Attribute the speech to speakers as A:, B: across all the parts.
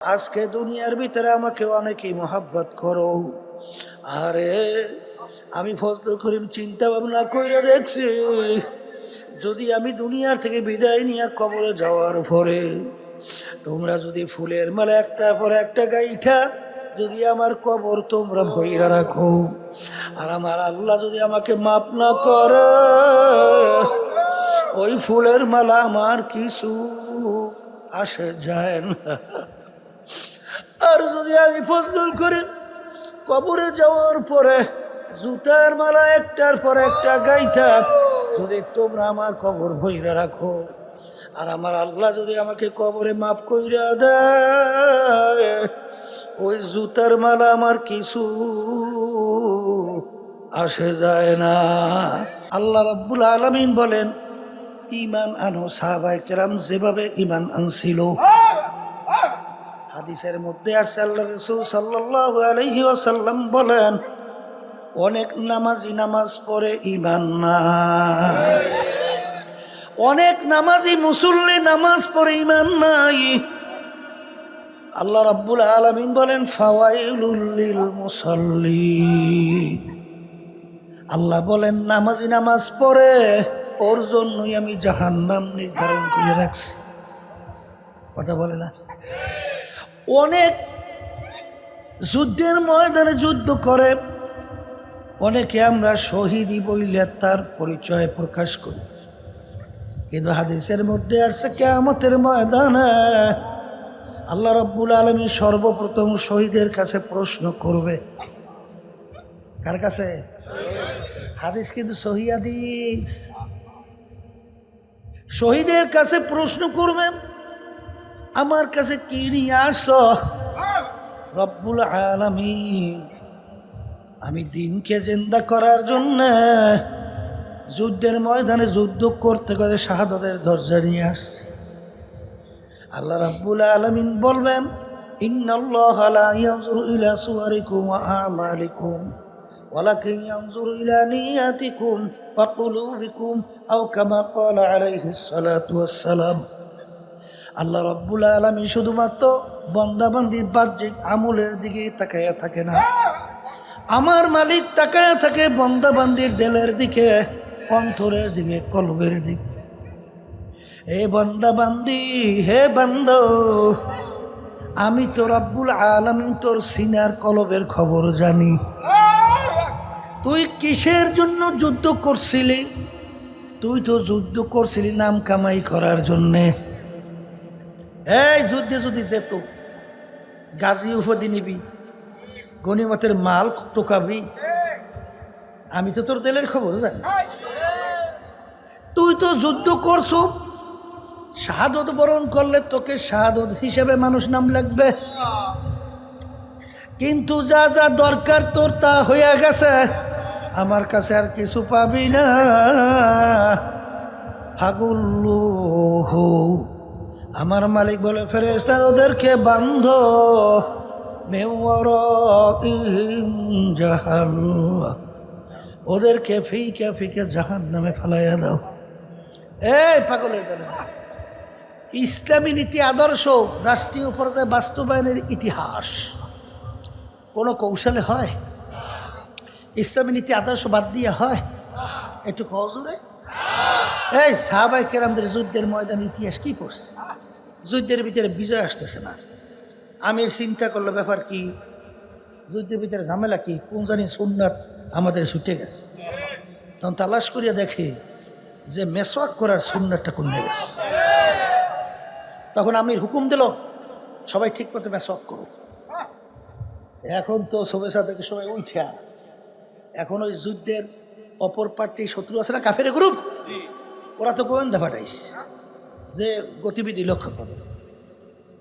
A: আজকে দুনিয়ার ভিতরে আমাকে অনেকেই মহাব্বত করো। আরে আমি ফজলুল করিম চিন্তা ভাবনা করে দেখছি, যদি আমি দুনিয়ার থেকে বিদায় নিয়ে কবরে যাওয়ার পরে তোমরা যদি ফুলের মালা একটা পর একটা গাইথা যদি আমার কবর তোমরা ভইরা রাখো, আর আমার আল্লাহ যদি আমাকে মাফ না করে, ওই ফুলের মালা আমার কিছু আসে যায় না। আর যদি আমি ফজলুল করিম কবরে যাওয়ার পরে জুতার মালা একটার পর একটা গাইথা যদি তোমরা আমার কবর ভইরা রাখো, আর আমার আল্লাহ যদি আমাকে কবরে মাফ কইরা দেয়, ওই জুতার মালা আমার কিছু আসে যায় না। আল্লাহ রাব্বুল আলামিন বলেন, ঈমান আনো। সাহাবায়ে কেরাম যেভাবে ঈমান আনছিল, হাদিসের মধ্যে আসছে আল্লাহ রাসূল সাল্লাল্লাহু আলাইহি ওয়াসাল্লাম বলেন, অনেক নামাজি নামাজ পড়ে ঈমান নাই, অনেক নামাজি মুসল্লি নামাজ পড়ে ঈমান নাই। আল্লাহ রাব্বুল আলামিন বলেন, ফাওয়াইলুল লিল মুসাল্লিন। আল্লাহ বলেন, নামাজি নামাজ পড়ে ওর জন্যই আমি জাহান্নাম নির্ধারণ করে রাখছি। কথা বলে না? অনেক যুদ্ধের ময়দানে যুদ্ধ করে, অনেকে আমরা শহীদি বইলে তার পরিচয় প্রকাশ করি, কিন্তু হাদিসের মধ্যে আসছে কিয়ামতের ময়দানে আল্লাহ রাব্বুল আলামিন সর্বপ্রথম শহীদের কাছে প্রশ্ন করবে। কার কাছে? হাদিস কিন্তু সহিহ হাদিস। শহীদের কাছে প্রশ্ন করবে, আমার কাছে কি নিয়ে আসছো? রব্বুল আলামিন, আমি দিনকে জিন্দা করার জন্য যুদ্ধের ময়দানে যুদ্ধ করতে করতে শাহাদাতের দরজা নিয়ে আসছি। আল্লাহ রাব্বুল আলামিন বলবেন, ইন্নাল্লাহা লা ইয়ানজুরু ইলা সুওয়ারিকুম ওয়া আমালিকুম ওয়ালাকিন ইয়ানজুরু ইলা নিয়াতিকুম ওয়া কুলুবিকুম আও কামা ক্বালা আলাইহিস সালাতু ওয়াস সালাম। আল্লাহ রাব্বুল আলামিন শুধুমাত্র বান্দাবান্দির বাহ্যিক আমলের দিকে তাকায়া থাকে না, আমার মালিক তাকায়া থাকে বান্দাবান্দির দিলের দিকে, অন্তরের দিকে, কলবের দিকে। হে বান্দাবান্দি, হে বান্দা, আমি তো রব্বুল আলামিন তোর সিনার কলবের খবর জানি। তুই কিসের জন্য যুদ্ধ করছিলি? তুই তো যুদ্ধ করছিলি নাম কামাই করার জন্যে। এই যুদ্ধে যদি যেত, গাজী উপাধি নিবি, গনিমতের মাল টোকাবি, আমি তো তোর দিলের খবর জানি। তুই তো যুদ্ধ করছ, শাহাদত বরণ করলে তোকে শাহাদত হিসেবে মানুষ নাম লাগবে, কিন্তু যা যা দরকার তোর তা হইয়া গেছে, আমার কাছে আর কিছু পাবি না। হাগুল্লুহু, আমার মালিক বলে, ফেরেশতা ওদেরকে বান্ধো, ওদেরকে ফিকে ফিকে জাহান্নামে ফেলাইয়া দাও। এই পাগলের দলে, ইসলামী নীতি আদর্শ রাষ্ট্রীয় পর্যায়ে বাস্তবায়নের ইতিহাস কোনো কৌশলে হয়? ইসলামী নীতি আদর্শ বাদ দিয়ে হয়? একটু কজরে। এই সাহাবায়ে কেরামদের যুদ্ধের ময়দান ইতিহাস কি পড়ছে? যুদ্ধের ভিতরে বিজয় আসতেছে না, আমি চিন্তা করলো ব্যাপার কি, যুদ্ধের ভিতরে ঝামেলা কি, কোন জানি সুন্নাত আমাদের ছুটে গেছে। তখন তালাশ করিয়া দেখে যে মেসওয়াক করার সুন্নাতটা কোন গেছে। তখন আমির হুকুম দিল, সবাই ঠিক মতো মেসওয়াক করো। এখন তো সবেসা থেকে সবাই উঠা, এখন ওই যুদ্ধের অপর পার্টি শত্রু আছে না, কাফের গ্রুপ, ওরা তো গোয়েন্দা পাঠাইস যে গতিবিধি লক্ষ্য করে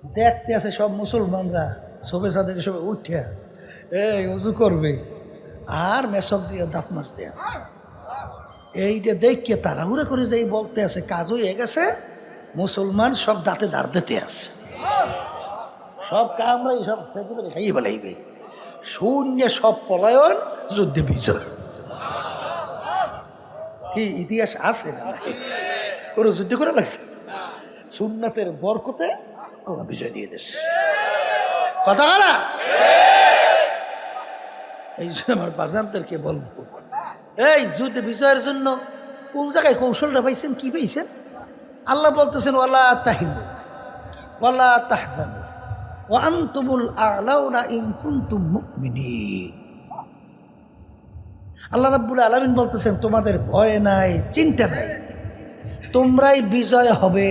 A: দেখতে আছে সব মুসলমানরা সবেসা থেকে সবাই উঠা এই উজু করবে আর মেসক দিয়ে দাঁত মাজতে আছে। এইটা দেখে তাড়াহুড়া করে যেই বলতে আছে কাজ হয়ে গেছে, মুসলমান সব দাঁতে দাঁড় দিতে আছে, সব কামরাই সব খাইয়ে বেলাইবে, শূন্য সব পলায়ন, যুদ্ধে বিজয়। কি ইতিহাস আছে না? ওরা যুদ্ধ করে লাগছে, সুন্নাতের বরকতে ওরা বিজয় দিয়ে দিয়েছে। কথা বলা। এই জন্য আমার বাজানদেরকে বলবো, এই যুদ্ধ বিজয়ের জন্য কোন জায়গায় কৌশলটা পাইছেন, কি পাইছেন? আল্লাহ বলতেছেন ওয়ালা তাহিনু ওয়ালা তাহজানু ওয়া আনতুমুল আ'লাউনা ইন কুনতুম মুমিনিন। আল্লাহ রাব্বুল আলামিন বলতেছেন তোমাদের ভয় নাই, চিন্তা নাই, তোমরাই বিজয় হবে।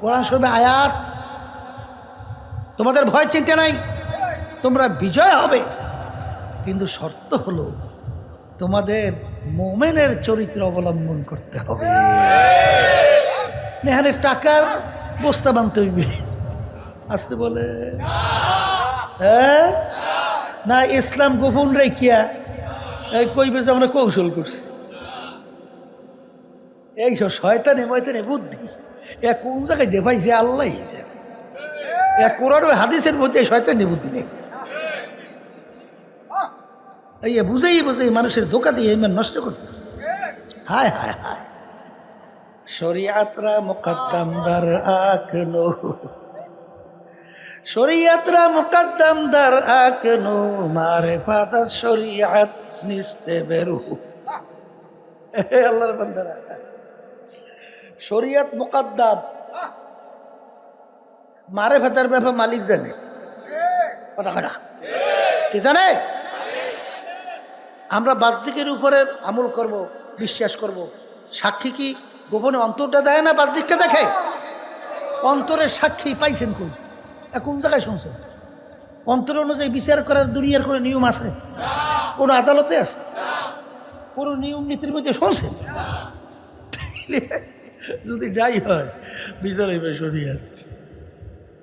A: কোরআন শরীফে আয়াত, তোমাদের ভয় চিন্তা নাই, তোমরা বিজয় হবে, কিন্তু শর্ত হলো তোমাদের মুমিনের চরিত্র অবলম্বন করতে হবে। নেহানের টাকার বস্তা বানতে হইবে, আসতে বলে হ্যাঁ না, ইসলাম গোপন রেখিয়া কইবে যে আমরা কৌশল করছি। এইসব শয়তানে ময়তানে বুদ্ধি এ কোন জায়গায় দেখাইছে আল্লাহ জানে। এক কোরআন হাদিসের মধ্যে শয়তানি বুদ্ধি নেই। এই বুঝেই মানুষের ধোকা দিয়ে ইমান নষ্ট করতেছে। হায় হায় হায়, শরিয়াতরা মুকদ্দম দার আকনো, শরিয়াতরা মুকদ্দম দার আকনো, মারিফাত শরিয়াত নিস্তে বেরু। আল্লাহর বান্দারা, শরিয়াত মুকদ্দম, মারিফাতের ব্যাপার মালিক জানে। কথা কথা কি জানে? আমরা বাহ্যিকের উপরে আমল করব, বিশ্বাস করব। সাক্ষী কি গোপনে অন্তরটা দেয় না, বাহ্যিককে দেখে? অন্তরের সাক্ষী পাইছেন কোন? কোন জায়গায় শুনছেন? অন্তর অনুযায়ী বিচার করার দুনিয়ার কোনো নিয়ম আছে? কোনো আদালতে আছে? কোনো নিয়ম নীতির মধ্যে শুনছেন? যদি নাই হয় বিচার হইবে শরিয়াত।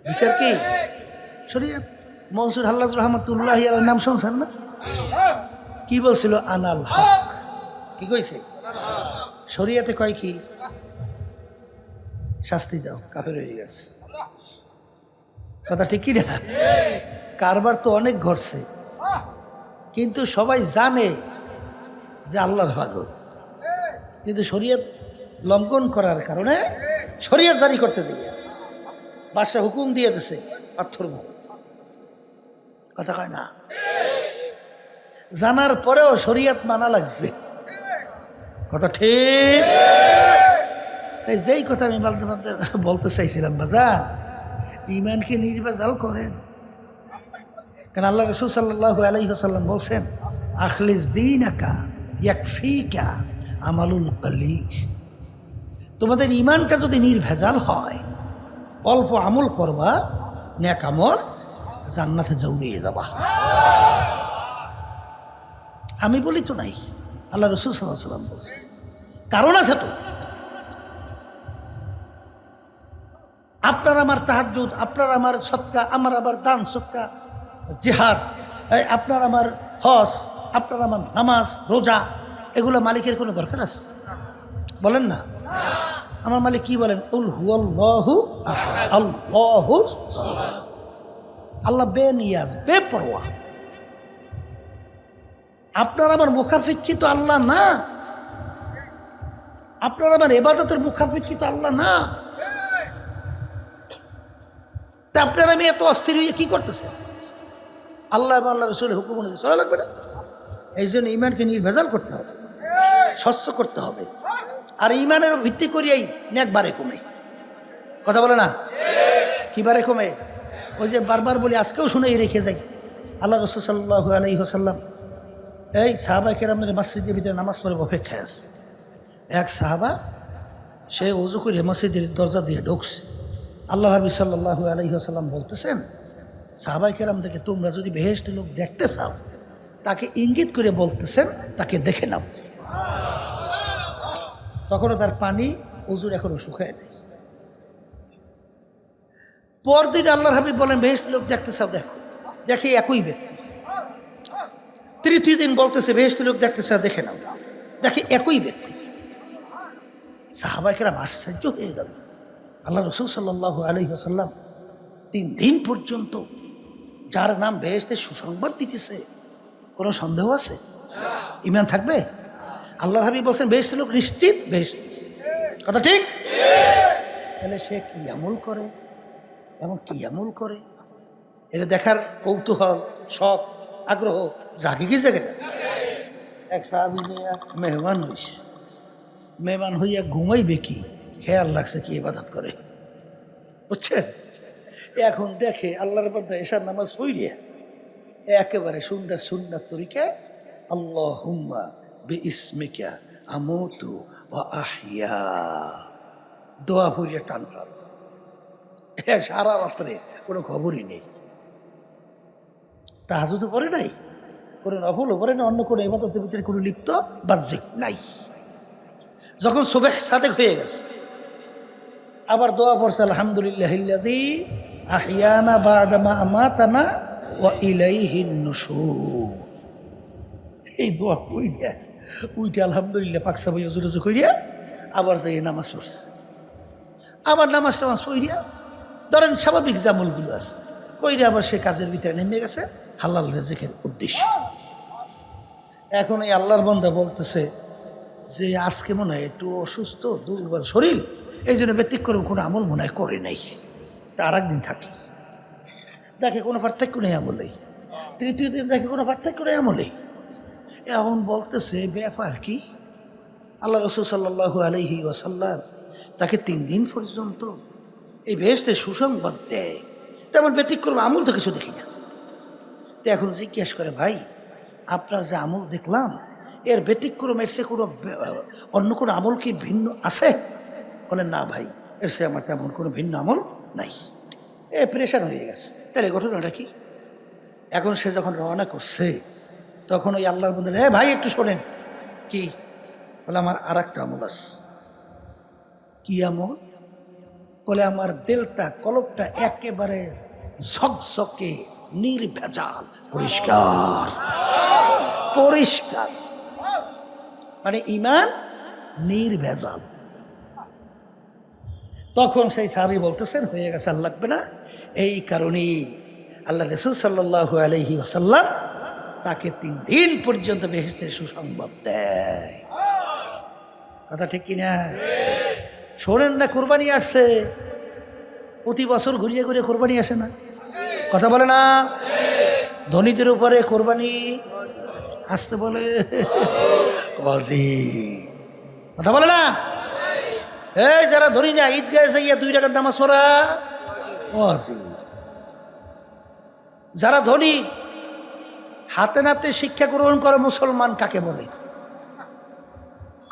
A: বিচার কি? শরিয়াত। মনসুর হাল্লাজ রহমতুল্লাহ আলাইহির নাম শুনছেন না? কি বলছিল? আনাল হক। কি কইছে? শরিয়াতে কয় কি? শাস্তি দাও, কাফের হয়ে গেছে। কথা ঠিক কি না? কারবার তো অনেক ঘটছে, কিন্তু সবাই জানে যে আল্লাহর পাগল, কিন্তু শরিয়ত লঙ্ঘন করার কারণে শরিয়ত জারি করতে যাবে, বাদশা হুকুম দিয়ে দিছে পাথর। কথা কয় না? জানার পরেও শরিয়ত মানা লাগছে। কথা ঠিক? তাই যেই কথা আমি বলতে চাইছিলাম, বাজার ইমানকে নির্বাচাল করেন। কারণ আল্লাহ রাসূল সাল্লাল্লাহু আলাইহি ওয়াসাল্লাম বলছেন, আখলিস দীনাকা ইয়াকফিকা আমালুল কলিল। তোমাদের ইমানটা যদি নির্ভেজাল হয়, অল্প আমল করবা, নেক আমল, জান্নাতে জড়িয়ে যাবা। আমি বলি তো নাই, আল্লাহ রাসূল সাল্লাল্লাহু আলাইহি ওয়াসাল্লাম বলছেন। কারণ আছে তো। আপনার আমার তাহাজ্জুদ, আপনার আমার সদকা, আমার আবার দান সদকা, জিহাদ, আপনার আমার হজ, আপনার আমার নামাজ রোজা, এগুলো মালিকের কোনো দরকার আছে? বলেন না। আমার মালিক কি বলেন? কুল হুয়াল্লাহু আহাদ আল্লাহু সামাদ। আল্লাহ বেনিয়াজ, বেপরোয়া। আপনার আমার মুখাপেক্ষী তো আল্লাহ না, আপনার আমার ইবাদতের মুখাপেক্ষী তো আল্লাহ না। তা আপনার আমি এত অস্থির হয়ে কি করতেছেন? আল্লাহ এবং আল্লাহ রসুলের হুকুম অনুযায়ী চলা লাগবে না? এই জন্য ইমানকে নির্ভেজাল করতে হবে, স্বচ্ছ করতে হবে। আর ইমানের ভিত্তি করিয়াই নেক বারে কমে। কথা বলে না? কি বারে কমে? ওই যে বারবার বলি, আজকেও শুনেই রেখে যাই, আল্লাহ রসুল সাল্লাল্লাহু আলাইহি ওয়াসাল্লাম এই সাহাবা কেরামের মসজিদের ভিতরে নামাজ পড়ে অপেক্ষায় আছে। এক সাহাবা সে ওযু করে মসজিদের দরজা দিয়ে ঢুকছে। আল্লাহ নবী সাল্লাল্লাহু আলাইহি ওয়াসাল্লাম বলতেছেন, সাহাবা কেরামদেরকে তোমরা যদি বেহেশতের লোক দেখতে চাও, তাকে ইঙ্গিত করে বলতেছেন তাকে দেখে নাও। তখনও তার পানি ওযুর এখনো শুকায় নেই। পরদিন আল্লাহর হাবিব বলেন, বেহেশতের লোক দেখতে চাও, দেখো। দেখে একই ব্যক্তি। তৃতীয় দিন বলতেছে, বেহেশতের লোক দেখতে চাও, দেখে নাও। দেখে একই ব্যক্তি। সাহাবা কেরাম আশ্চর্য হয়ে গেল। আল্লাহ রাসূল সাল্লাল্লাহু আলাইহি ওয়াসাল্লাম 3 দিন পর্যন্ত যার নাম বেহেশতের সুসংবাদ দিতেছে, কোনো সন্দেহ আছে? ঈমান থাকবে? আল্লাহর হাবিব বলছেন বেহেশতের লোক নিশ্চিত বেহেশত। কথা ঠিক? তাহলে সে কি আমল করে এবং কি আমল করে এটা দেখার কৌতূহল, শখ, আগ্রহ জাগে কি জাগে না? এক সাহাবী মেহমান হইস, মেহমান হইয়া ঘুমাইবে কি, খেয়াল লাগছে কি ইবাদত করে, বুঝছেন? এখন দেখে আল্লাহর বান্দা এশার নামাজ পড়িয়া একেবারে সুন্দর সুন্নাত তরিকা আল্লাহুম্মা বিইসমিকা আমুতু ওয়া আহইয়া দোয়া পড়িয়া টান টান। সারা রাত্রে কোনো খবরই নেই, তাহাজ্জুদ পড়ে নাই, কোনো নফলও পড়ে না, অন্য কোনো ইবাদতের ভিতরে কোনো লিপ্ত বাহ্যিক নাই। যখন সুবহ সাদেক হয়ে গেছে আবার দোয়া পড়ছে আলহামদুলিল্লাহিল্লাযী আহিয়ানা বা'দা মা আমাতানা ওয়া ইলাইহিন নুশুর। এই দোয়া পড়িয়া উইটা আলহামদুলিল্লাহ পাকসা বই ওযু টযু কইরা আবার যাই নামাজ পড়ছে। আবার নামাজ পড়িয়া ধরেন স্বাভাবিক জামলগুলো আছে কইরা আবার সে কাজের ভিতরে নেমে গেছে হালাল রিজিকের উদ্দেশ্যে। এখন এই আল্লাহর বান্দা বলতেছে যে আজকে মনে হয় একটু অসুস্থ, দুর্বল শরীর, এই জন্য ব্যতিক্রম কোনো আমল মনে হয় করে নাই, তা আর একদিন থাকি। দেখে কোনো পার্থক্য নেই আমলেই, তৃতীয় দিন দেখে কোনো পার্থক্য নেই আমলেই। এখন বলতেছে ব্যাপার কি? আল্লাহ রাসূল সাল্লাল্লাহু আলাইহি ওয়াসাল্লাম তাকে 3 দিন পর্যন্ত এই বেহেশতের সুসংবাদ দেয়, তেমন ব্যতিক্রম আমল তো কিছু দেখি না। তো এখন জিজ্ঞেস করে, ভাই আপনার যে আমল দেখলাম এর ব্যতিক্রম, এর সে কোনো অন্য কোনো আমল কি ভিন্ন আছে? বলেন না ভাই, এর সে আমার তেমন কোনো ভিন্ন আমল নাই। প্রেশার হয়ে গেছে। তাহলে ঘটনাটা কি? এখন সে যখন রওনা করছে তখন ওই আল্লাহর বন্ধু, ভাই একটু শোনেন। কি? বলে আমার আর একটা আমল আছে। কি আমল? বলে আমার দিলটা, কলবটা একেবারে ঝকঝকে নির্ভেজাল পরিষ্কার, পরিষ্কার মানে ইমান নির্ভেজাল। তখন সেই সাহাবী বলতেছেন হয়ে গেছে, আর লাগবে না। এই কারণেই আল্লাহ রাসূল সাল্লাল্লাহু আলাইহি ওয়াসাল্লাম তাকে 3 দিন পর্যন্ত বেহেশতের সুসংবাদ দেয়। কথা ঠিক কিনা? শোনেন না, কোরবানি আসছে, প্রতি বছর ঘুরিয়ে ঘুরিয়ে কোরবানি আসে না? কথা বলে না? ধনীদের উপরে কোরবানি আসতে বলে, কথা বলে না? এই যারা ধনী না, ঈদগাহে যাইয়া 2 রাকাত নামাজ পড়া ওয়াজিব। যারা ধনী, হাতে নাতে শিক্ষা গ্রহণ করে মুসলমান কাকে বলে?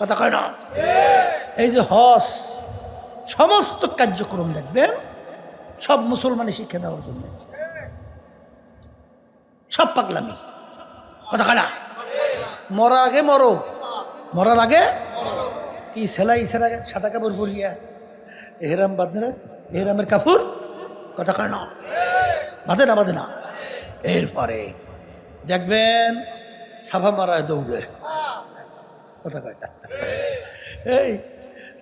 A: কথা কয় না? এই যে হজ, সমস্ত কার্যক্রম দেখবেন সব মুসলমানের শিক্ষা দেওয়ার জন্য, সব পাগলামি। কথা কয় না? মরার আগে মরো, মরার আগে কি সেলাই সেরা সাদা কাপড় পরিয়া এহরাম বাঁধে না, এহরামের কাপড়। কথা কয় না? বাঁধে না, বাঁধে না। এরপরে দেখবেন সাফা মারায় দৌড়ে। কথা কয় না? এই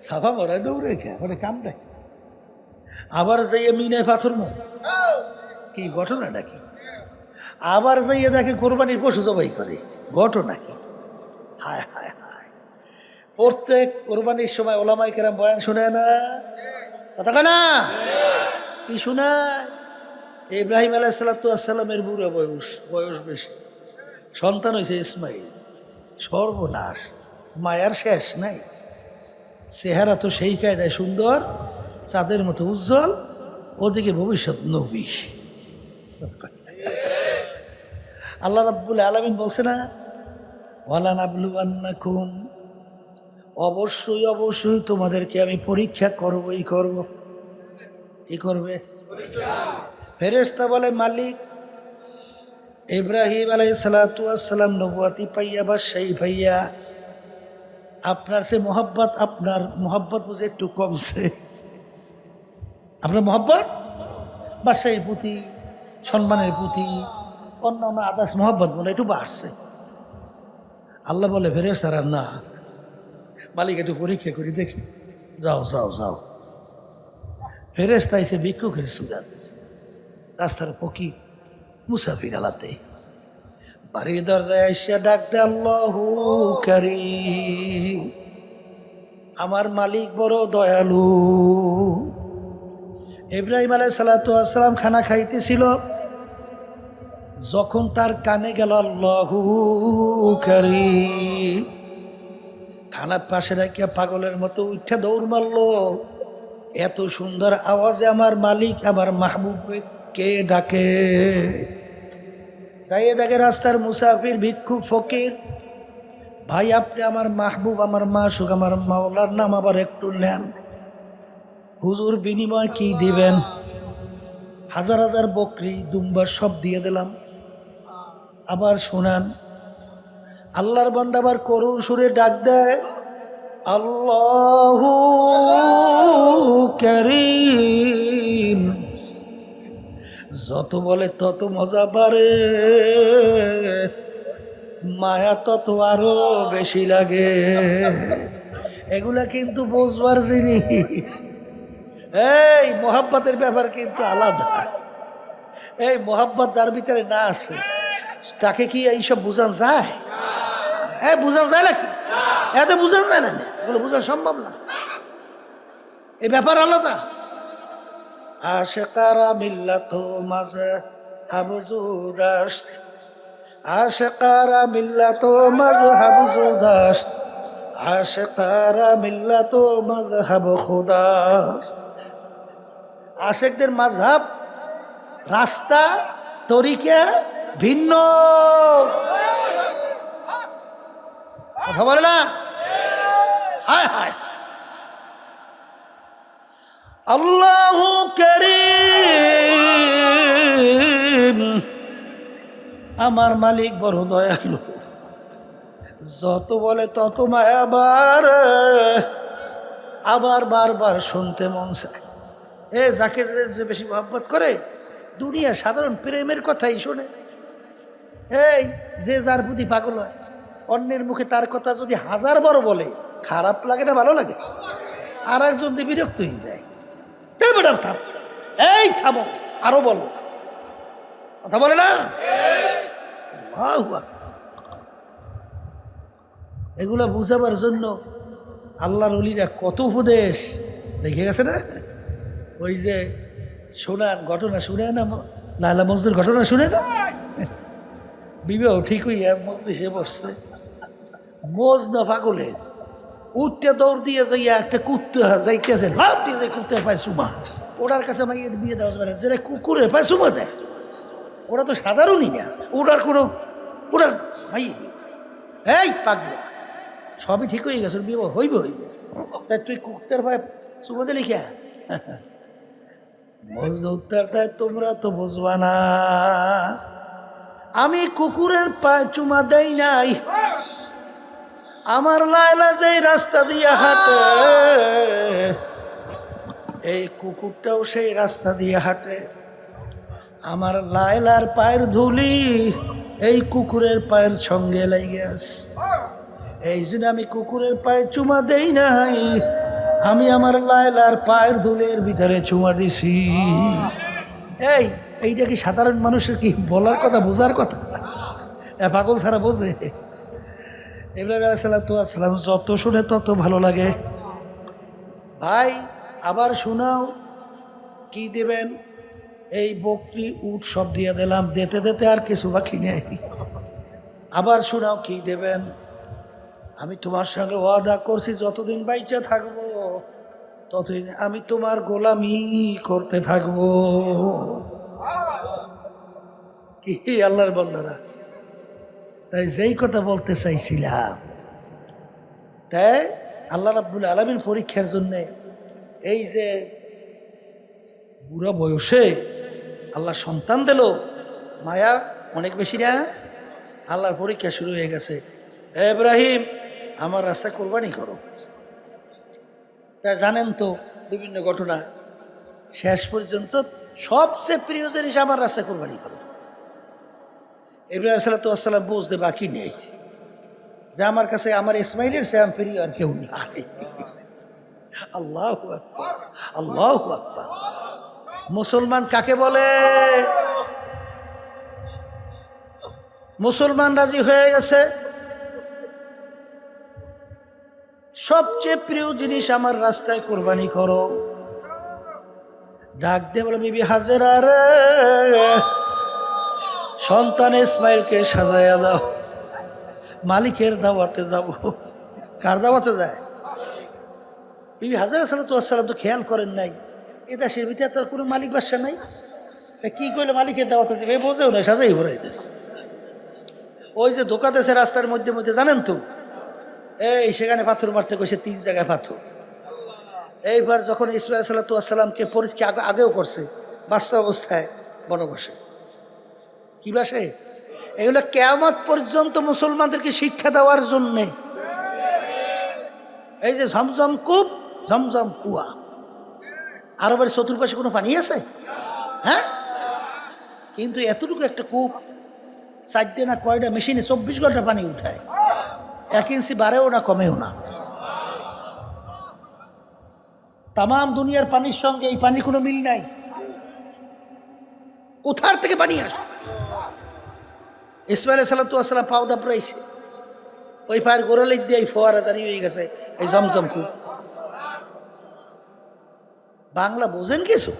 A: সাফা মারায় দৌড়ে কে মানে কাম দেয়। আবার যাইয়ে মিনায় পাথর মো, কি ঘটনা নাকি? আবার যাইয়ে দেখে কোরবানির পশু জবাই করে, ঘটনা কি? হায় হায় হায়। প্রত্যেক কোরবানির সময় ওলামায়ে কেরাম বয়ান শোনে না? কথা কয় না? কি শোনায়? ইব্রাহিম আলাইহিস সালামের বুড়ো বয়স বেশি, সন্তান হয়েছে ইসমাইল। সর্বনাশ, মায়ার শেষ নাই। চেহারা তো সেই কায়দায় সুন্দর, চাঁদের মতো উজ্জ্বল, ওদিকে ভবিষ্যৎ নবী। আল্লাহ রাব্বুল আলামিন বলছে না, ওয়ালা নাবলুওয়ান্নাকুম, অবশ্যই অবশ্যই তোমাদেরকে আমি পরীক্ষা করবই করব। কি করবে? ফেরেশতা বলে, মালিক ইব্রাহিম আলাইহিস সালাম নবুয়তি পাইয়া বা সেই ভাইয়া আপনার সে মোহাব্বত, আপনার মোহাব্বত বুঝে একটু কমছে। আপনার মোহাব্বত বাদশাহীর প্রতি, সম্মানের প্রতি, অন্যান্য আদার্স মোহাব্বত বলে একটু বাড়ছে। আল্লাহ বলে ফেরেশতারা, না মালিক একটু পরীক্ষা করি দেখি, যাও যাও যাও। ফেরেশতা এসে ভিক্ষুকের সুরাত, রাস্তার ফকির মুসাফির আলাতে বাড়ির দরজায় এসে ডাক দে, আল্লাহু কারীম, আমার মালিক বড় দয়ালু। ইব্রাহিম আলাইহিস সালাম খানা খাইতেছিল, যখন তার কানে গেল আল্লাহু কারীম, থানার পাশে রাখিয়া পাগলের মতো উঠে দৌড় মারলো। এত সুন্দর আওয়াজে আমার মালিক আমার মাহবুব কে ডাকে। যাইয়ে দেখে রাস্তার মুসাফির ভিক্ষুক ফকির। ভাই আপনি আমার মাহবুব আমার মাসুক আমার মাওলার নাম আবার একটু নেন। হুজুর বিনিময় কি দিবেন? হাজার হাজার বকরি দুম্বা সব দিয়ে দিলাম। আবার শোনান, আল্লাহর বান্দা আবার করুণ সুরে ডাক দেয়, আল্লাহু কারীম। যত বলে তত মজা বাড়ে, মায়া তত আরো বেশি লাগে। এগুলা কিন্তু বুঝবার জিনিস। এই মোহাব্বতের ব্যাপার কিন্তু আলাদা। এই মোহাব্বত যার ভিতরে না আছে তাকে কি এইসব বোঝান যায়? বোঝান যায় নাকি? এত বোঝান যায় না, এগুলো বোঝা সম্ভব না। এই ব্যাপার আলাদা। আশিকারা মিল্লাত মাঝে হাবজুদাস্ত, আশিকারা মিল্লাত মাঝে হাবজুদাস্ত, আশিকারা মিল্লাত মাযহাব খুদাস্ত। আশিকদের মাযহাব রাস্তা তরিকা ভিন্ন। কথা বলে না? হায় হায়। আল্লাহু কারীম, আমার মালিক বড় দয়ালু। যত বলে তত মায়া বাড়ে, আবার বারবার শুনতে মন চায়। যাকে যে বেশি মহব্বত করে দুনিয়া সাধারণ প্রেমের কথাই শোনে। এই যে যার প্রতি পাগল হয়, অন্যের মুখে তার কথা যদি হাজার বড় বলে খারাপ লাগে না ভালো লাগে? আর একজন দিয়ে বিরক্ত হয়ে যায়। থাম, এই থামো, আরো বলো। কথা বলে না? এগুলা বুঝাবার জন্য আল্লাহর ওলিরা কত উপদেশ দেখে গেছে না? ওই যে শোনান ঘটনা শুনে না, লায়লা মজনুর ঘটনা শুনে না? বিবাহ ঠিক হইয়া মজলিসে বসছে, মজনু পাগলের উঠতে দৌড় দিয়ে যাইয়া একটা কুত্তে যাইতেছে, লাভ দিয়ে যাই কুত্তে পায় চুমা। ওটার কাছে মাইয়ে বিয়ে দেওয়া যাবে না, যেটা কুকুরে পায় চুমা দেয়। ওরা তো সাধারণই না, ওটার কোনো ওটার মাইয়ে। এই পাগলা, সবই ঠিক হয়ে গেছে, বিবাহ হইবে। তাই তুই কুত্তের পায় চুমা দিলি কে? মজনু উত্তর দেয়, তোমরা তো বুঝবা না, আমি কুকুরের পায়ে চুমা দেই নাই। আমার লায়লা যেই রাস্তা দিয়ে হাঁটে, এই কুকুরটাও সেই রাস্তা দিয়ে হাঁটে। আমার লায়লার পায়ের ধুলি এই কুকুরের পায়ের সঙ্গে লেগে আছে। এই জন্য আমি কুকুরের পায়ে চুমা দেই নাই, আমি আমার লায়লার পায়ের ধুলের ভিতরে চুমা দিছি। এইটা কি সাধারণ মানুষের কি বলার কথা, বোঝার কথা? পাগল ছাড়া বোঝে? ইব্রাহিম আলাইহিসসালাম যত শুনে তত ভালো লাগে। ভাই আবার শোনাও, কি দেবেন? এই বকরি উট সব দিয়ে দিলাম, দিতে দিতে আর কিছু বাকি নেই। আবার শোনাও, কি দেবেন? আমি তোমার সঙ্গে ওয়াদা করছি যতদিন বাইচা থাকবো ততদিন আমি তোমার গোলামি করতে থাকবো। কি আল্লাহর বান্দারা, তাই যেই কথা বলতে চাইছিলাম, তাই আল্লাহ রাব্বুল আলামিন পরীক্ষার জন্যে এই যে বুড়া বয়সে আল্লাহ সন্তান দিল, মায়া অনেক বেশি না? আল্লাহর পরীক্ষা শুরু হয়ে গেছে। ইব্রাহিম আমার রাস্তা কোরবানি করো। তা জানেন তো বিভিন্ন ঘটনা, শেষ পর্যন্ত সবচেয়ে প্রিয় জিনিস আমার রাস্তা কোরবানি করো। ইব্রাহিম সাল্লাল্লাহু বুঝতে বাকি নেই যে আমার কাছে আমার ইসমাইলের সে প্রিয় আর কেউ নেই। আল্লাহু আকবার, আল্লাহু আকবার। মুসলমান কাকে বলে? মুসলমান রাজি হয়ে গেছে, সবচেয়ে প্রিয় জিনিস আমার রাস্তায় কোরবানি করো। ডাক দিয়ে বলে, বিবি হাজেরা রে, সন্তান ইসমাইলকে সাজাইয়া দাও, মালিকের দাওয়াতে যাব। কার দাওয়াতে যায়? বিবি হাজরা সালাম তো খেয়াল করেন নাই এ দেশের ভিতরে তার কোনো মালিক বাসা নাই, কি করলে মালিকের দাওয়াতে যাবে বোঝেও না, সাজাই ভরাই দিয়েছে। ওই যে ধোকা দেশে রাস্তার মধ্যে মধ্যে জানেন তো, এই সেখানে পাথর মারতে কইছে 3 জায়গায় পাথর। এইবার যখন ইসমাইল সালামকে পরীক্ষা আগেও করছে বাচ্চা অবস্থায় বনবাসে, কি বাসে, এগুলো কিয়ামত পর্যন্ত মুসলমানদেরকে শিক্ষা দেওয়ার জন্যে। এই যে ঝমঝম কূপ, ঝমঝম কুয়া, আরবের চতুর্পাশে কোনো পানি আছে? হ্যাঁ, কিন্তু এতটুকু একটা কূপ 4টে না কয়টা মেশিনে 24 ঘন্টা পানি উঠায়, 1 ইঞ্চি বাড়েও না কমেও না। তাম দুনিয়ার পানির সঙ্গে এই পানির কোনো মিল নাই। কোথার থেকে পানি আসে? ইসমাইল সালাম পাও দাপড়াইছে, ওই পায়ের গোড়ালিক দিয়ে এই ফোয়ারা জারি হয়ে গেছে এই জমজম কূপ। বাংলা বোঝেন কিছু?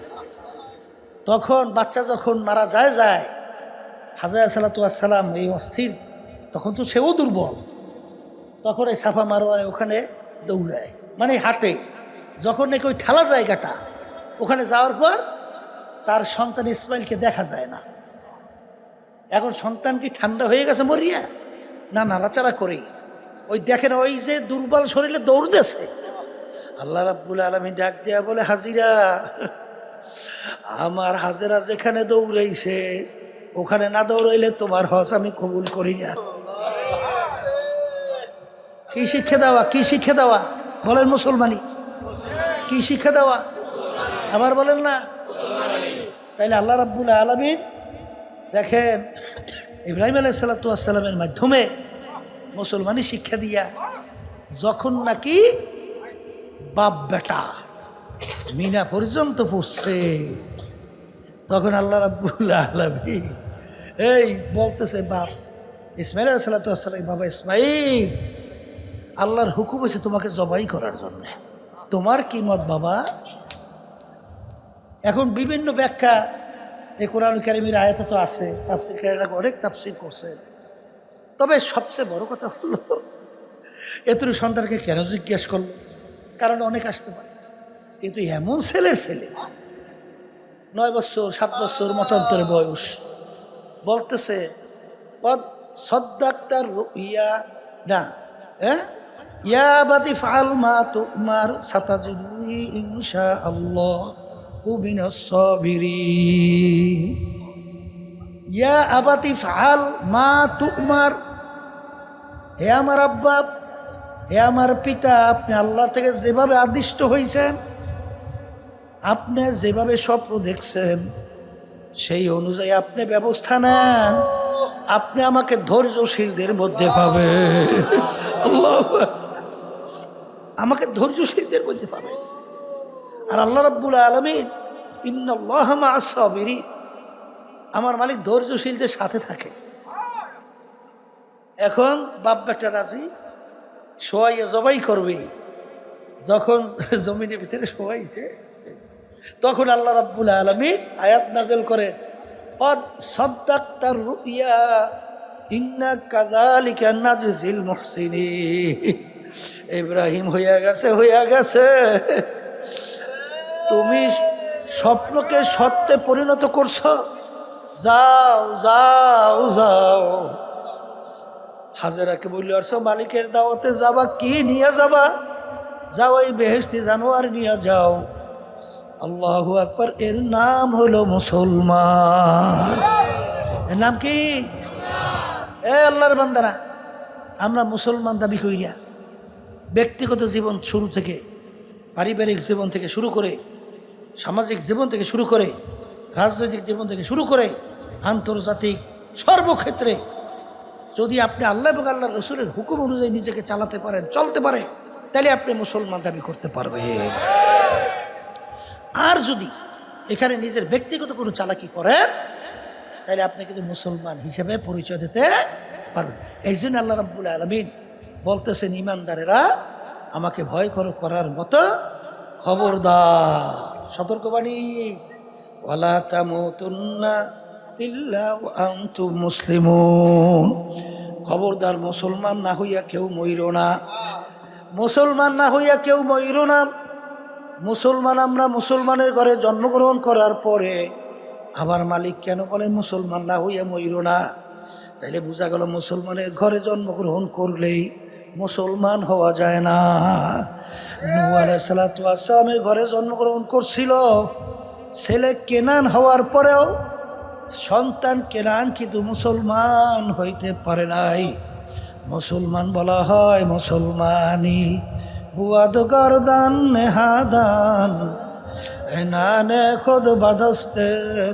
A: তখন বাচ্চা যখন মারা যায় হাজরা সালাম এই অস্থির, তখন তো সেও দুর্বল, তখন এই সাফা মারোয়ায় ওখানে দৌড়ায়, মানে হাঁটে। যখন নাকি ওই ঠালা জায়গাটা, ওখানে যাওয়ার পর তার সন্তান ইসমাইলকে দেখা যায় না। এখন সন্তান কি ঠান্ডা হয়ে গেছে মরিয়া? না, নাড়াচাড়া করে ওই দেখেন ওই যে দুর্বল শরীরে দৌড়তেছে। আল্লাহ রাব্বুল আলামিন ডাক দেয়া বলে, হাজিরা, আমার হাজেরা যেখানে দৌড়াইছে ওখানে না দৌড়াইলে তোমার হজ আমি কবুল করি না। কি শিক্ষা দেওয়া, কি শিক্ষা দেওয়া বলেন মুসলমানি? কি শিক্ষা দেওয়া আবার বলেন না? তাইলে আল্লাহ রাব্বুল আলামিন দেখেন ইব্রাহিম আলাইহিস সালামের মাধ্যমে মুসলমানি শিক্ষা দিয়া যখন নাকি বাপ বেটা মিনা পর্যন্ত পড়ছে, তখন আল্লাহ রাব্বুল আলামিন এই বলতেছে, বাপ ইসমাইল আলাইহিস সালাম, বাবা ইসমাইল, আল্লাহর হুকুম হয়েছে তোমাকে জবাই করার জন্য, তোমার কি মত বাবা? এখন বিভিন্ন ব্যাখ্যা এই কোরআন কারীমের আয়াত তো আছে, তাফসীরকারীরা অনেক তাফসীর করছে। তবে সবচেয়ে বড় কথা হলো এতটুকু সন্তানকে কেন জিজ্ঞেস করল? কারণ অনেক আসতে পারে, কিন্তু এমন ছেলের ছেলে 9 বছর 7 বছর মতান্তরে বয়স, বলতেছে সদ্দাক্তার রুইয়া না, হ্যাঁ, ইয়া বাতি ফাল মা তুমার সাতাজিদুনি ইনশাআল্লাহু মিনাস সাবিরিন। ইয়া আবাতি ফাল মা তুমার, হে আমার আব্বা, হে আমার পিতা, আপনি আল্লাহ থেকে যেভাবে আদিষ্ট হয়েছেন, আপনি যেভাবে স্বপ্ন দেখছেন সেই অনুযায়ী আপনি ব্যবস্থা নেন, আপনি আমাকে ধৈর্যশীলদের মধ্যে পাবেন। আমাকে ধৈর্যশীলদের মধ্যে পাবেন। আর আল্লাহ রাব্বুল আলামিন ইন্নাল্লাহা মা'আস সাবিরিন, আমার মালিক ধৈর্যশীলদের সাথে থাকে। এখন বাপ বেটা রাজি, শোয়াইয়া জবাই করবে। যখন জমিনের ভিতরে শোয়াইছে, তখন আল্লাহ রাব্বুল আলামিন আয়াত নাযিল করে, কদ সাদ্দাকতার রুইয়া ইন্না কাযালিকা নাজজিল মুহসিনিন। ইব্রাহিম হইয়া গেছে, তুমি স্বপ্নকে সত্যে পরিণত করছো, যাও যাও যাও। হাজেরাকে বললে আসো, মালিকের দাওয়াতে যাবা, কি নিয়ে যাবা? যাও এই বেহেশতি জানোয়ার নিয়ে যাও। আল্লাহু আকবার। এর নাম হলো মুসলমান। এর নাম কি? আল্লাহর বান্দারা, আমরা মুসলমান দাবি করিয়া ব্যক্তিগত জীবন শুরু থেকে, পারিবারিক জীবন থেকে শুরু করে, সামাজিক জীবন থেকে শুরু করে, রাজনৈতিক জীবন থেকে শুরু করে, আন্তর্জাতিক সর্বক্ষেত্রে যদি আপনি আল্লাহ এবং আল্লাহ রসুলের হুকুম অনুযায়ী নিজেকে চালাতে পারেন, চলতে পারে, তাহলে আপনি মুসলমান দাবি করতে পারবেন। আর যদি এখানে নিজের ব্যক্তিগত কোনো চালাকি করেন, তাহলে আপনি কিন্তু মুসলমান হিসেবে পরিচয় দিতে পারবেন। এই জন্য আল্লাহ রাব্বুল আলামিন বলতেছেন, ইমানদারেরা আমাকে ভয় করার মতো খবরদার, সতর্কবাণী, ওয়ালা তামুতুন্না ইল্লা ওয়া আনতুম মুসলিমুন। খবরদার মুসলমান না হইয়া কেউ মইরো না, মুসলমান না হইয়া কেউ মইরো না। মুসলমান আমরা মুসলমানের ঘরে জন্মগ্রহণ করার পরে আবার মালিক কেন বলে মুসলমান না হইয়া মইরো না? তাইলে বোঝা গেল মুসলমানের ঘরে জন্মগ্রহণ করলেই মুসলমান হওয়া যায় না। নূহ আলাইহিস সালাতু ওয়াস সালামের ঘরে জন্মগ্রহণ করছিল, ছেলে কেনান হওয়ার পরেও সন্তান কেনান কিন্তু মুসলমান হইতে পারে নাই। মুসলমান বলা হয় মুসলমানি, বুয়াদ গরদান নেহাদান এনানে খোদ বাদস্তে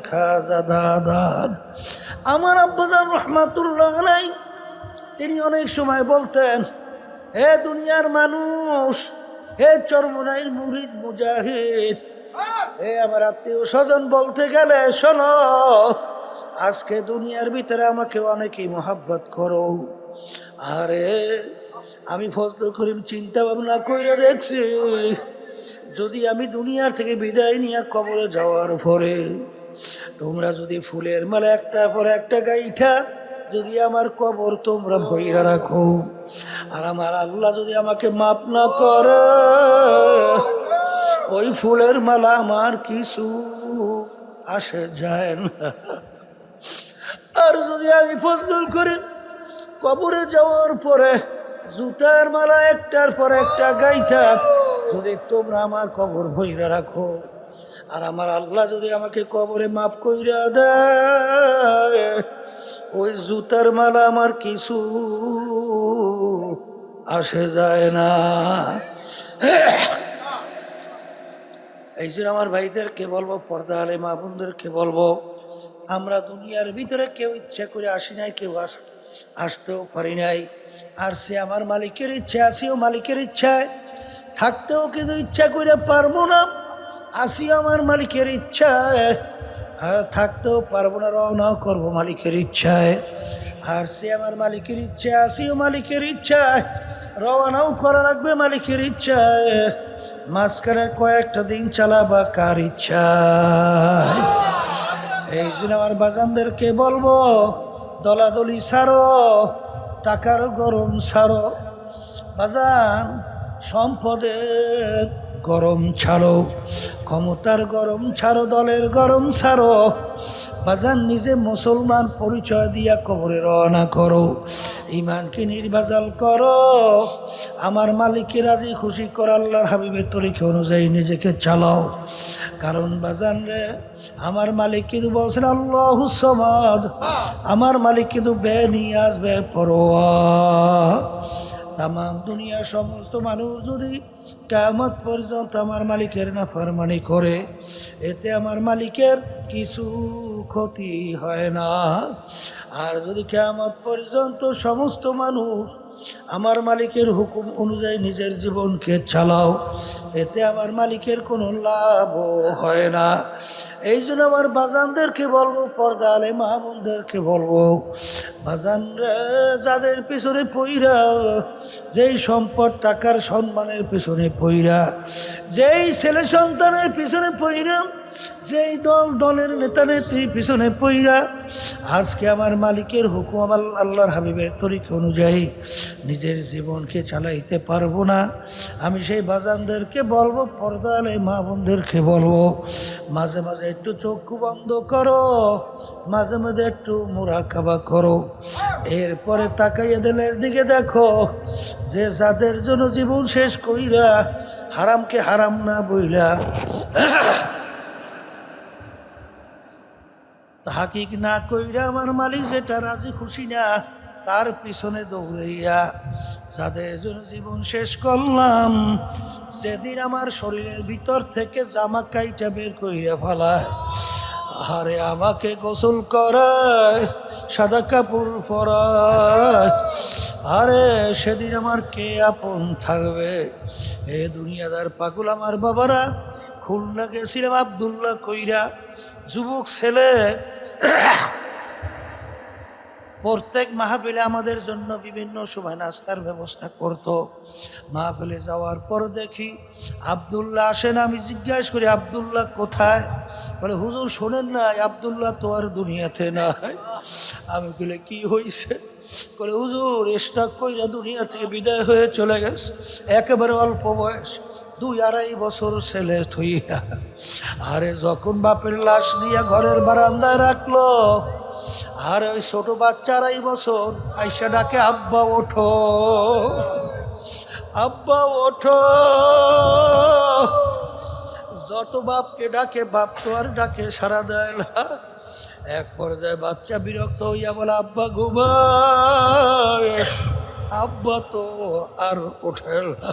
A: খাজা দাদান। আমার আব্বাজান রহমাতুল্লাহ আলাইহি তিনি অনেক সময় বলতেন, হে দুনিয়ার মানুষ, হে চরমনাইর মুরিদ মুজাহিদ, হে আমার আত্মীয় স্বজন বলতে গেলে শোনো, আজকে দুনিয়ার ভিতরে আমাকে অনেকেই মহাব্বত করো। আরে আমি ফজলুল করিম চিন্তা ভাবনা কইরা দেখছি, যদি আমি দুনিয়ার থেকে বিদায় নিয়ে কবরে যাওয়ার পরে তোমরা যদি ফুলের মালা একটা পর একটা গাইথা যদি আমার কবর তোমরা ভইরা রাখো, আর আমার আল্লাহ যদি আমাকে মাফ না করে, ওই ফুলের মালা আমার কিছু আসে যায় না। আর যদি আমি ফজলুল করিম কবরে যাওয়ার পরে জুতার মালা একটার পর একটা গাইথা যদি তোমরা আমার কবর ভইরা রাখো, আর আমার আল্লাহ যদি আমাকে কবরে মাফ কইরা দেয়, ওই জুতার মালা আমার কিছু আসে যায় না। এই জন্য আমার ভাইদেরকে বলবো, পর্দা আলে মা বোনদেরকে বলবো, আমরা দুনিয়ার ভিতরে কেউ ইচ্ছা করে আসি নাই, কেউ আসতেও পারি নাই। আর সে আমার মালিকের ইচ্ছা, আসিও মালিকের ইচ্ছায়, থাকতেও কিন্তু ইচ্ছা করে পারবো না, আসিও আমার মালিকের ইচ্ছায়, আর থাকতেও পারবো না, রওনাও করবো মালিকের ইচ্ছায়। আর সে আমার মালিকের ইচ্ছায়, আসিও মালিকের ইচ্ছায়, রওনাও করা লাগবে মালিকের ইচ্ছায়। মাঝখানে কয়েকটা দিন চালাবা কার ইচ্ছায়? এই জন্য আমার বাজানদেরকে বলবো, দলাদলি ছাড়ো, টাকার গরম ছাড়ো, বাজান সম্পদের গরম ছাড়ো, ক্ষমতার গরম ছাড়ো, দলের গরম ছাড়ো। বাজান নিজে মুসলমান পরিচয় দিয়া কবরে রওনা করো, ইমানকে নির্বাজাল করো, আমার মালিককে রাজি খুশি কর, আল্লাহর হাবিবের তরিকা অনুযায়ী নিজেকে চালাও। কারণ বাজান রে, আমার মালিক কিন্তু বলছেন আল্লাহুস সামাদ, আমার মালিক কিন্তু বেনিয়াজ বেপরোয়া। তাম দুনিয়ার সমস্ত মানুষ যদি কিয়ামত পর্যন্ত আমার মালিকের নাফরমানি করে, এতে আমার মালিকের কিছু ক্ষতি হয় না। আর যদি কিয়ামত পর্যন্ত সমস্ত মানুষ আমার মালিকের হুকুম অনুযায়ী নিজের জীবনকে চালাও, এতে আমার মালিকের কোনো লাভও হয় না। এই জন্য আমার বাজানদেরকে বলবো, পর্দা আলে মা বোনদেরকে বলবো, বাজান রে, যাদের পিছনে পইরা, যেই সম্পদ টাকার সম্মানের পিছনে পইরা, যেই ছেলে সন্তানের পিছনে পইরা, যেই দলের নেতা নেত্রীর পিছনে পইরা আজকে আমার মালিকের হুকুম, আমার আল্লাহর হাবিবের তরিকা অনুযায়ী নিজের জীবনকে চালাইতে পারবো না, আমি সেই বাজানদেরকে বলবো, পর্দা আলে মা বোনদেরকে বলবো, মাঝে মাঝে একটু চক্ষু বন্ধ করো, মাঝে মাঝে একটু মুরাকাবা করো, এরপরে তাকাইয়া দিলের দিকে দেখো, যে যাদের জন্য জীবন শেষ কইরা হারামকে হারাম না বইলা, তাহাকিক না কইরা আমার মালিক যেটা রাজি খুশি না তার পিছনে দৌড়াইয়া যাদের জন্য জীবন শেষ করলাম, সেদিন আমার শরীরের ভিতর থেকে জামা কাইটা বের কইরা ফেলায়, আরে আমাকে গোসল করায়, সাদা কাপড় পরায়, আরে সেদিন আমার কে আপন থাকবে? এ দুনিয়াদার পাগল আমার বাবারা, খুলনা গেছিলাম আব্দুল্লাহ কইরা, যুবক ছেলে প্রত্যেক মাহফিলে আমাদের জন্য বিভিন্ন সময় নাস্তার ব্যবস্থা করত। মাহফিলে যাওয়ার পর দেখি আব্দুল্লাহ আসেন, আমি জিজ্ঞাসা করি আব্দুল্লাহ কোথায়? বলে হুজুর শোনেন না, আব্দুল্লাহ তো আর দুনিয়াতে নাই। আমি বলে কি হয়েছে? বলে হুজুর স্ট্রোক কইরা দুনিয়া থেকে বিদায় হয়ে চলে গেছে, একেবারে অল্প বয়স, 2-2.5 বছর ছেলে থইয়া। আরে যখন বাপের লাশ নিয়ে ঘরের বারান্দায় রাখলো, আর ওই ছোট বাচ্চা 2.5 বছর আইসা ডাকে আব্বা ওঠো, আব্বা ওঠো। যত বাপকে ডাকে বাপ তো আর ডাকে সারা দেয় না। এক পর্যায়ে বাচ্চা বিরক্ত হইয়া বলে আব্বা ঘুমায়, আব্বা তো আর ওঠে না।